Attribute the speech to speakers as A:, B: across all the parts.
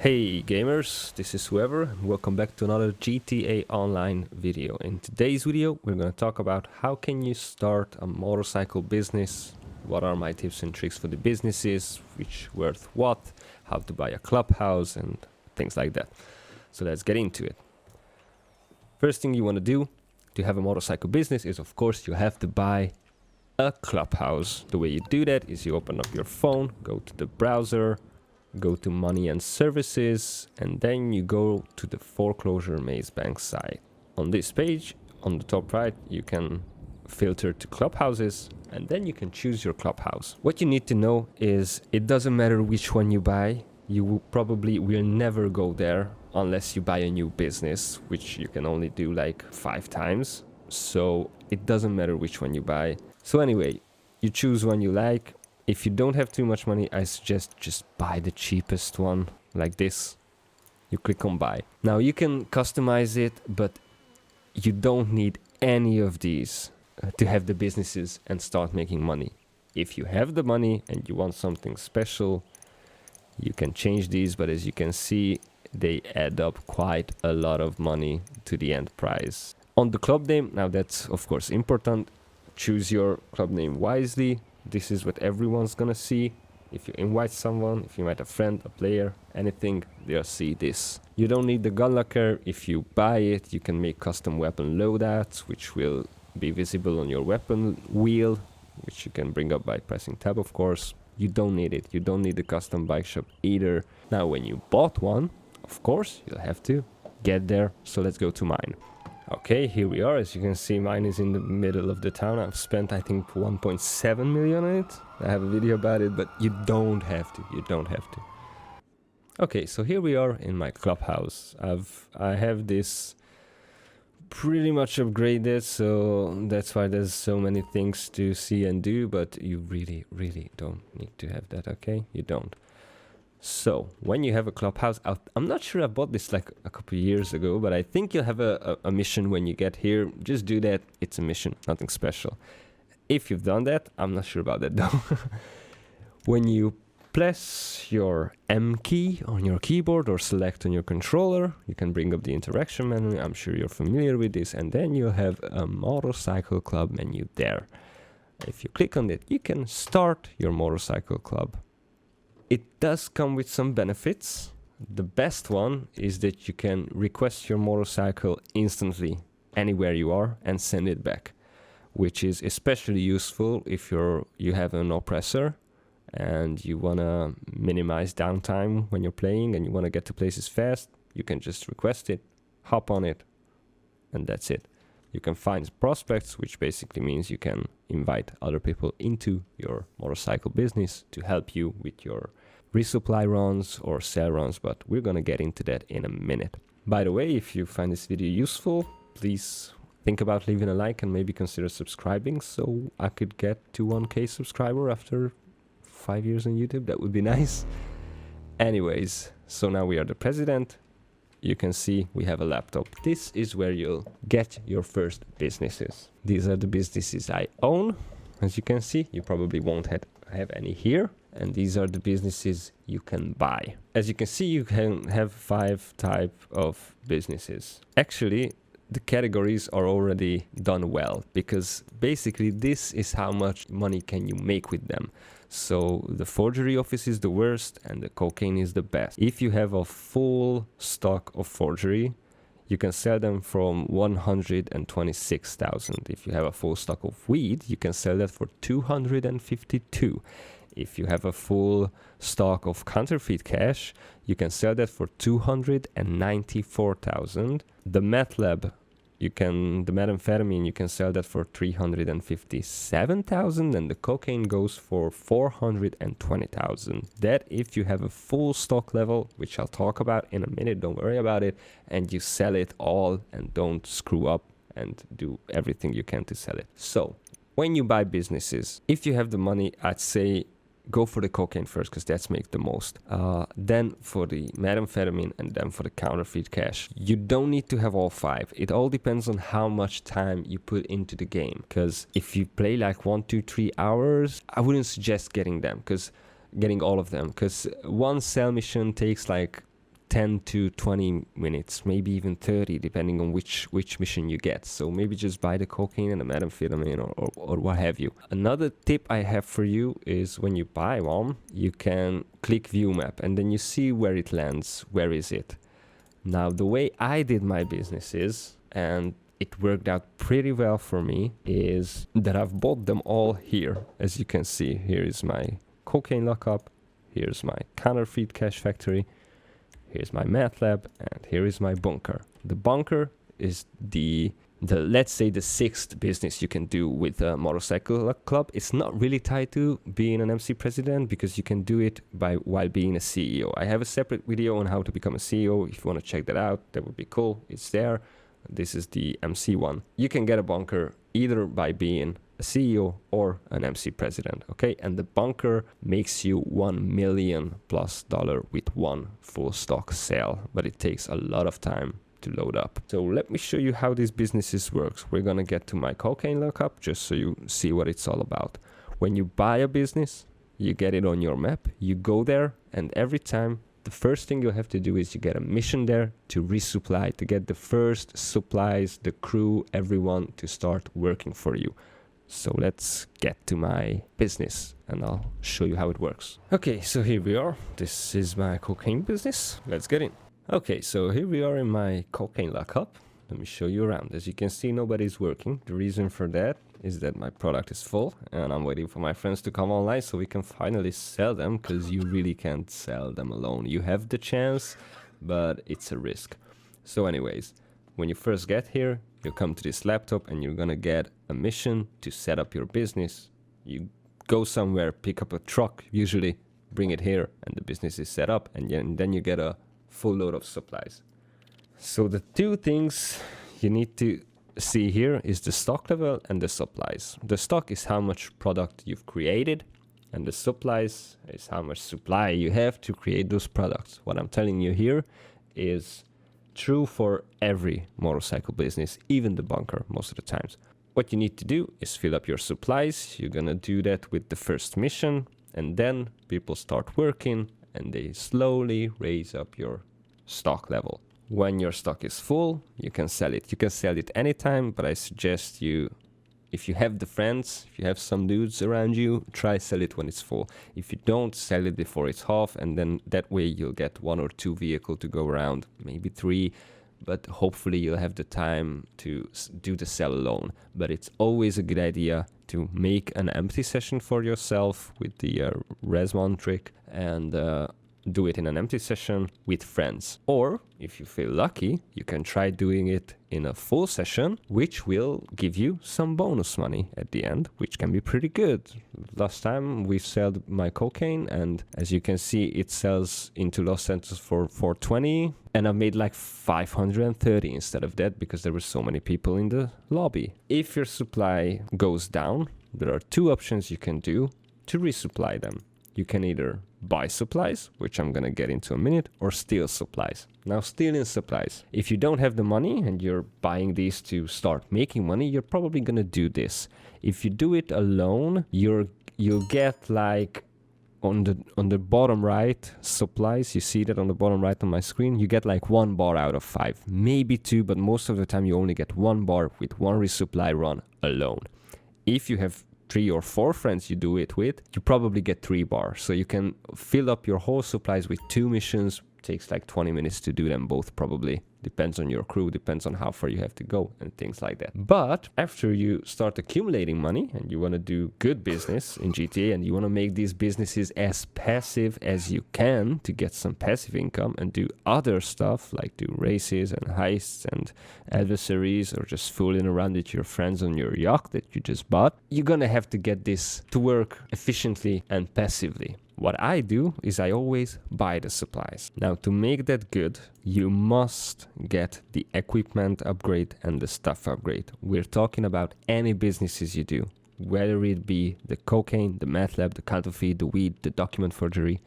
A: Hey gamers, this is Whoever and welcome back to another GTA Online video. In today's video we're going to talk about how can you start a motorcycle business, what are my tips and tricks for the businesses, which worth what, how to buy a clubhouse and things like that. So let's get into it. First thing you want to do to have a motorcycle business is of course you have to buy a clubhouse. The way you do that is you open up your phone, go to the browser, go to money and services, and then you go to the foreclosure maze bank site. On this page, on the top right, you can filter to clubhouses and then you can choose your clubhouse. What you need to know is it doesn't matter which one you buy, you will probably will never go there unless you buy a new business, which you can only do like 5 times. So it doesn't matter which one you buy. So anyway, you choose one you like. If you don't have too much money, I suggest just buy the cheapest one, like this. You click on buy. Now you can customize it, but you don't need any of these to have the businesses and start making money. If you have the money and you want something special, you can change these, but as you can see, they add up quite a lot of money to the end price. On the club name, now that's of course important. Choose your club name wisely. This is what everyone's gonna see. If you invite someone, if you invite a friend, a player, anything, they'll see this. You don't need the gun locker. If you buy it, you can make custom weapon loadouts, which will be visible on your weapon wheel, which you can bring up by pressing tab, of course. You don't need it. You don't need the custom bike shop either. Now, when you bought one, of course, you'll have to get there. So let's go to mine. Okay, here we are. As you can see, mine is in the middle of the town. I've spent, I think, 1.7 million on it. I have a video about it, but you don't have to. You don't have to. Okay, so here we are in my clubhouse. I have this pretty much upgraded, so that's why there's so many things to see and do, but you really, really don't need to have that, okay? You don't. So, when you have a clubhouse, I'm not sure I bought this like a couple of years ago, but I think you'll have a mission when you get here. Just do that. It's a mission, nothing special. If you've done that, I'm not sure about that though. When you press your M key on your keyboard or select on your controller, you can bring up the interaction menu. I'm sure you're familiar with this. And then you'll have a motorcycle club menu there. If you click on it, you can start your motorcycle club. It does come with some benefits. The best one is that you can request your motorcycle instantly anywhere you are and send it back, which is especially useful if you have an oppressor and you want to minimize downtime when you're playing and you want to get to places fast. You can just request it, hop on it, and that's it. You can find prospects, which basically means you can invite other people into your motorcycle business to help you with your resupply runs or sell runs, but we're gonna get into that in a minute. By the way, if you find this video useful, please think about leaving a like and maybe consider subscribing so I could get to 1K subscriber after 5 years on YouTube. That would be nice. Anyways, so now we are the president. You can see we have a laptop. This is where you'll get your first businesses. These are the businesses I own. As you can see, you probably won't have any here. And these are the businesses you can buy. As you can see, you can have 5 types of businesses. Actually, the categories are already done well because basically this is how much money can you make with them. So the forgery office is the worst and the cocaine is the best. If you have a full stock of forgery, you can sell them from 126,000. If you have a full stock of weed, you can sell that for 252. If you have a full stock of counterfeit cash, you can sell that for 294,000. The meth lab, the methamphetamine, you can sell that for 357,000, and the cocaine goes for 420,000. That if you have a full stock level, which I'll talk about in a minute, don't worry about it, and you sell it all and don't screw up and do everything you can to sell it. So, when you buy businesses, if you have the money, I'd say go for the cocaine first because that's make the most. Then for the methamphetamine and then for the counterfeit cash. You don't need to have all 5. It all depends on how much time you put into the game. Because if you play like 1, 2, 3 hours, I wouldn't suggest getting all of them. Because one sell mission takes like 10 to 20 minutes, maybe even 30, depending on which mission you get. So maybe just buy the cocaine and the methamphetamine or what have you. Another tip I have for you is when you buy one, you can click view map and then you see where it lands. Where is it? Now, the way I did my business is, and it worked out pretty well for me, is that I've bought them all here. As you can see, here is my cocaine lockup, here's my counterfeit cash factory, here's my meth lab, and here is my bunker. The bunker is the let's say the sixth business you can do with a motorcycle club. It's not really tied to being an MC president because you can do it while being a CEO. I have a separate video on how to become a CEO. If you want to check that out, that would be cool. It's there. This is the MC one. You can get a bunker either by being a CEO or an MC president, okay? And the bunker makes you $1 million+ with one full stock sale, but it takes a lot of time to load up. So let me show you how these businesses works. We're gonna get to my cocaine lockup just so you see what it's all about. When you buy a business, you get it on your map, you go there, and every time the first thing you have to do is you get a mission there to resupply, to get the first supplies, the crew, everyone to start working for you. So let's get to my business and I'll show you how it works. Okay, so here we are. This is my cocaine business. Let's get in. Okay, so here we are in my cocaine lockup. Let me show you around. As you can see, nobody's working. The reason for that is that my product is full and I'm waiting for my friends to come online so we can finally sell them, because you really can't sell them alone. You have the chance, but it's a risk. So anyways, when you first get here, you come to this laptop and you're gonna get a mission to set up your business. You go somewhere, pick up a truck, usually bring it here, and the business is set up, and then you get a full load of supplies. So the two things you need to see here is the stock level and the supplies. The stock is how much product you've created, and the supplies is how much supply you have to create those products. What I'm telling you here is true for every motorcycle business, even the bunker most of the times. What you need to do is fill up your supplies. You're gonna do that with the first mission, and then people start working and they slowly raise up your stock level. When your stock is full, you can sell it. You can sell it anytime, but I suggest you, if you have the friends, if you have some dudes around you, try sell it when it's full. If you don't, sell it before it's half, and then that way you'll get 1 or 2 vehicles to go around, maybe 3, but hopefully you'll have the time to do the sell alone. But it's always a good idea to make an empty session for yourself with the Resmon trick, and do it in an empty session with friends. Or if you feel lucky, you can try doing it in a full session, which will give you some bonus money at the end, which can be pretty good. Last time we sold my cocaine, and as you can see, it sells into Los Santos for 420, and I made like 530 instead of that because there were so many people in the lobby. If your supply goes down, there are 2 options you can do to resupply them. You can either buy supplies, which I'm gonna get into a minute, or steal supplies. Now, stealing supplies, if you don't have the money and you're buying these to start making money, you're probably gonna do this. If you do it alone, you'll get like on the bottom right supplies, you see that on the bottom right on my screen, you get like 1 bar out of 5, maybe 2, but most of the time you only get 1 bar with 1 resupply run alone. If you have 3 or 4 friends you do it with, you probably get 3 bars. So you can fill up your whole supplies with 2 missions. Takes like 20 minutes to do them both, probably. Depends on your crew, depends on how far you have to go and things like that. But after you start accumulating money and you want to do good business in GTA and you want to make these businesses as passive as you can to get some passive income and do other stuff like do races and heists and adversaries or just fooling around with your friends on your yacht that you just bought, you're gonna have to get this to work efficiently and passively. What I do is I always buy the supplies. Now, to make that good, you must get the equipment upgrade and the stuff upgrade. We're talking about any businesses you do, whether it be the cocaine, the meth lab, the counterfeit, the weed, the document forgery.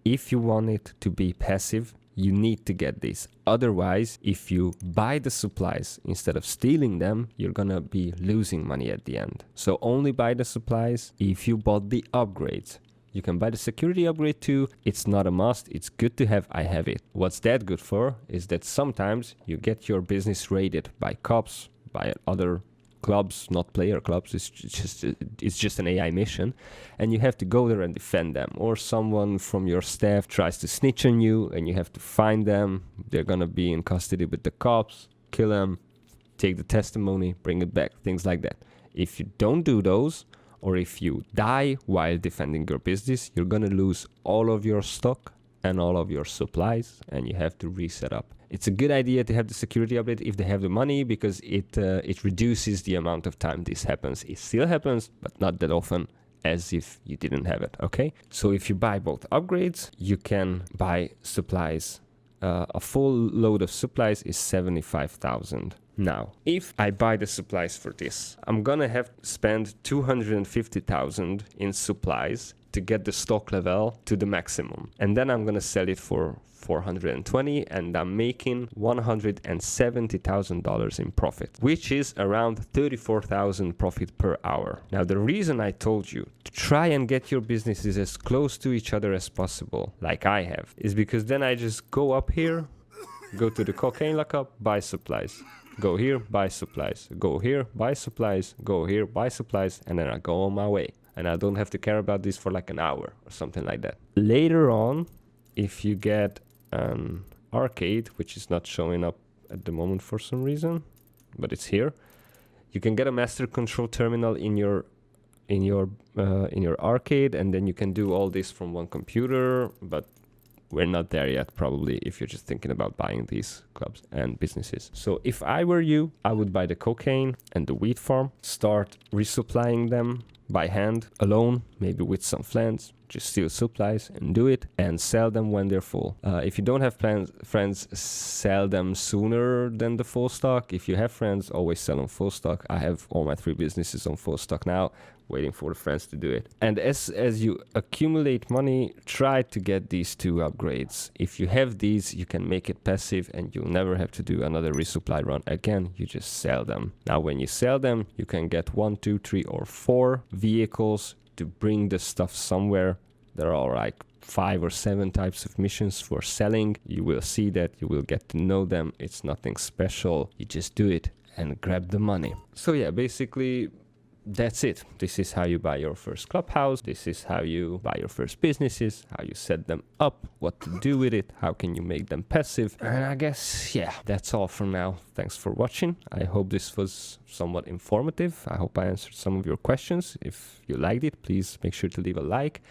A: If you want it to be passive, you need to get this. Otherwise, if you buy the supplies instead of stealing them, you're gonna be losing money at the end. So only buy the supplies if you bought the upgrades. You can buy the security upgrade too. It's not a must. It's good to have. I have it. What's that good for is that sometimes you get your business raided by cops, by other clubs, not player clubs. It's just an AI mission, and you have to go there and defend them. Or someone from your staff tries to snitch on you, and you have to find them. They're gonna be in custody with the cops. Kill them, take the testimony, bring it back. Things like that. If you don't do those, or if you die while defending your business, you're gonna lose all of your stock and all of your supplies, and you have to reset up. It's a good idea to have the security update if they have the money, because it reduces the amount of time this happens. It still happens, but not that often as if you didn't have it, okay? So if you buy both upgrades, you can buy supplies. A full load of supplies is 75,000. Now, if I buy the supplies for this, I'm gonna have to spend 250,000 in supplies to get the stock level to the maximum. And then I'm gonna sell it for 420, and I'm making $170,000 in profit, which is around 34,000 profit per hour. Now, the reason I told you to try and get your businesses as close to each other as possible, like I have, is because then I just go up here, go to the cocaine lockup, buy supplies. Go here, buy supplies. Go here, buy supplies. Go here, buy supplies. And then I go on my way. And I don't have to care about this for like an hour or something like that. Later on, if you get an arcade, which is not showing up at the moment for some reason, but it's here, you can get a master control terminal in your arcade, and then you can do all this from one computer. But we're not there yet, probably, if you're just thinking about buying these clubs and businesses. So if I were you, I would buy the cocaine and the wheat farm, start resupplying them by hand, alone, maybe with some friends. Just steal supplies and do it, and sell them when they're full. If you don't have friends, sell them sooner than the full stock. If you have friends, always sell on full stock. I have all my 3 businesses on full stock now, waiting for the friends to do it. And as you accumulate money, try to get these 2 upgrades. If you have these, you can make it passive, and you'll never have to do another resupply run again. You just sell them. Now, when you sell them, you can get 1, 2, 3, or 4 vehicles to bring the stuff somewhere. There are like 5 or 7 types of missions for selling. You will see that, you will get to know them. It's nothing special. You just do it and grab the money. So yeah, basically that's it. This is how you buy your first clubhouse. This is how you buy your first businesses, how you set them up, what to do with it, how can you make them passive. And I guess, yeah, that's all for now. Thanks for watching. I hope this was somewhat informative. I hope I answered some of your questions. If you liked it, please make sure to leave a like,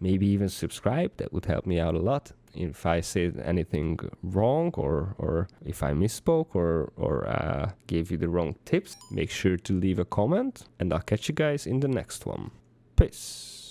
A: maybe even subscribe. That would help me out a lot. If I said anything wrong, or if I misspoke, or gave you the wrong tips, make sure to leave a comment, and I'll catch you guys in the next one. Peace.